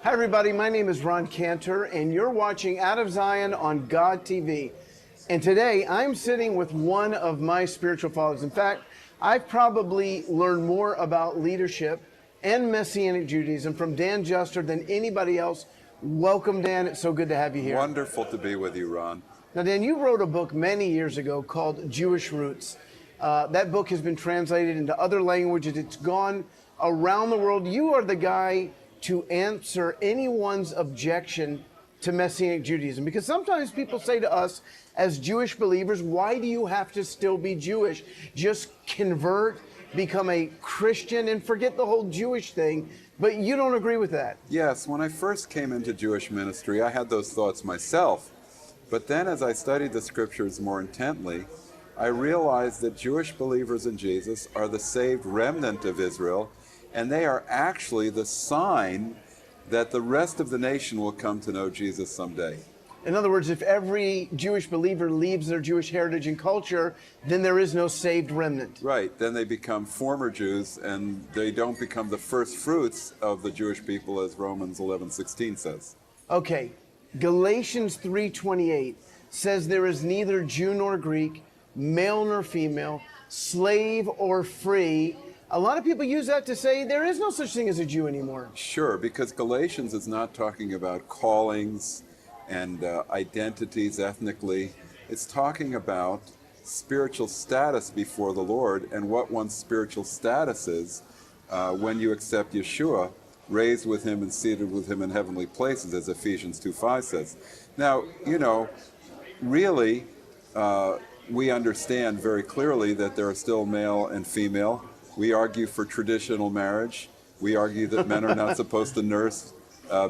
Hi, everybody. My name is Ron Cantor, and you're watching Out of Zion on God TV. And today, I'm sitting with one of my spiritual fathers. In fact, I've probably learned more about leadership and Messianic Judaism from Dan Juster than anybody else. Welcome, Dan. It's so good to have you here. Wonderful to be with you, Ron. Now, Dan, you wrote a book many years ago called Jewish Roots. That book has been translated into other languages. It's gone around the world. You are the guy to answer anyone's objection to Messianic Judaism. Because sometimes people say to us as Jewish believers, why do you have to still be Jewish? Just convert, become a Christian, and forget the whole Jewish thing. But you don't agree with that. Yes, when I first came into Jewish ministry, I had those thoughts myself. But then as I studied the scriptures more intently, I realized that Jewish believers in Jesus are the saved remnant of Israel, and they are actually the sign that the rest of the nation will come to know Jesus someday. In other words, if every Jewish believer leaves their Jewish heritage and culture, then there is no saved remnant. Right, then they become former Jews, and they don't become the first fruits of the Jewish people, as Romans 11:16 says. Okay, Galatians 3:28 says there is neither Jew nor Greek, male nor female, slave or free. A lot of people use that to say there is no such thing as a Jew anymore. Sure, because Galatians is not talking about callings and identities ethnically. It's talking about spiritual status before the Lord and what one's spiritual status is when you accept Yeshua, raised with him and seated with him in heavenly places, as Ephesians 2:5 says. Now, you know, really, we understand very clearly that there are still male and female. We argue for traditional marriage. We argue that men are not supposed to nurse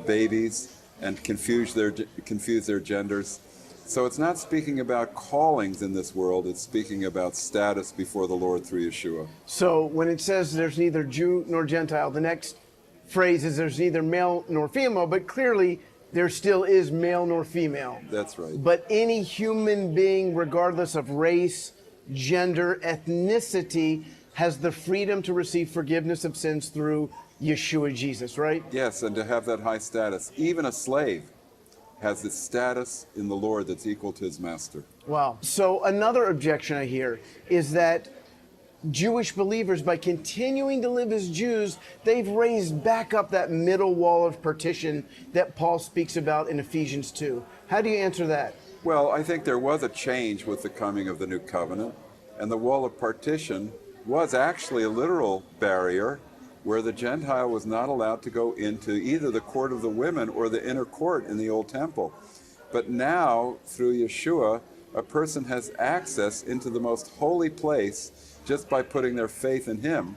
babies and confuse their genders. So it's not speaking about callings in this world, it's speaking about status before the Lord through Yeshua. So when it says there's neither Jew nor Gentile, the next phrase is there's neither male nor female, but clearly there still is male nor female. That's right. But any human being, regardless of race, gender, ethnicity, has the freedom to receive forgiveness of sins through Yeshua Jesus, right? Yes, and to have that high status. Even a slave has the status in the Lord that's equal to his master. Wow. So another objection I hear is that Jewish believers, by continuing to live as Jews, they've raised back up that middle wall of partition that Paul speaks about in Ephesians 2. How do you answer that? Well, I think there was a change with the coming of the new covenant, and the wall of partition was actually a literal barrier where the Gentile was not allowed to go into either the court of the women or the inner court in the old temple. But now, through Yeshua, a person has access into the most holy place just by putting their faith in him,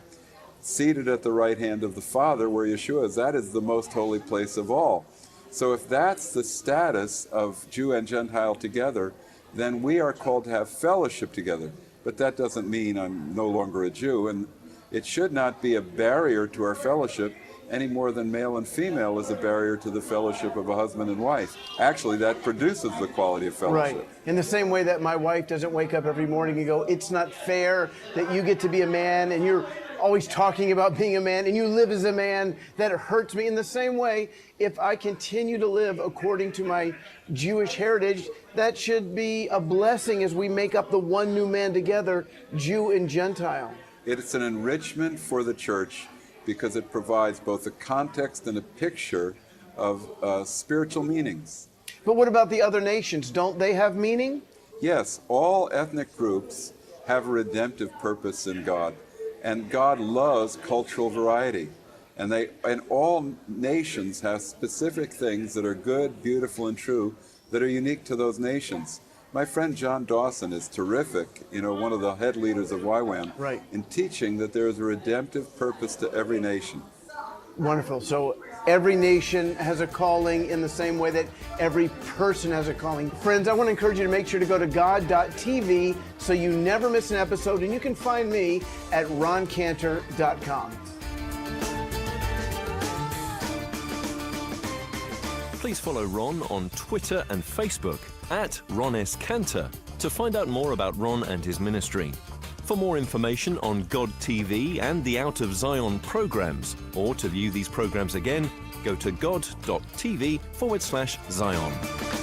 seated at the right hand of the Father, where Yeshua is. That is the most holy place of all. So if that's the status of Jew and Gentile together, then we are called to have fellowship together. But that doesn't mean I'm no longer a Jew, and it should not be a barrier to our fellowship any more than male and female is a barrier to the fellowship of a husband and wife. Actually, that produces the quality of fellowship. Right. In the same way that my wife doesn't wake up every morning and go, it's not fair that you get to be a man and you're always talking about being a man and you live as a man, that hurts me. In the same way, if I continue to live according to my Jewish heritage, that should be a blessing as we make up the one new man together, Jew and Gentile. It's an enrichment for the church because it provides both a context and a picture of spiritual meanings. But what about the other nations? Don't they have meaning? Yes, all ethnic groups have a redemptive purpose in God, and God loves cultural variety. And all nations have specific things that are good, beautiful, and true that are unique to those nations. My friend John Dawson is terrific, one of the head leaders of YWAM, right, in teaching that there is a redemptive purpose to every nation. Wonderful. So every nation has a calling in the same way that every person has a calling. Friends, I want to encourage you to make sure to go to God.tv so you never miss an episode, and you can find me at roncantor.com. Please follow Ron on Twitter and Facebook at Ron S. Cantor to find out more about Ron and his ministry. For more information on God TV and the Out of Zion programs, or to view these programs again, go to god.tv/Zion.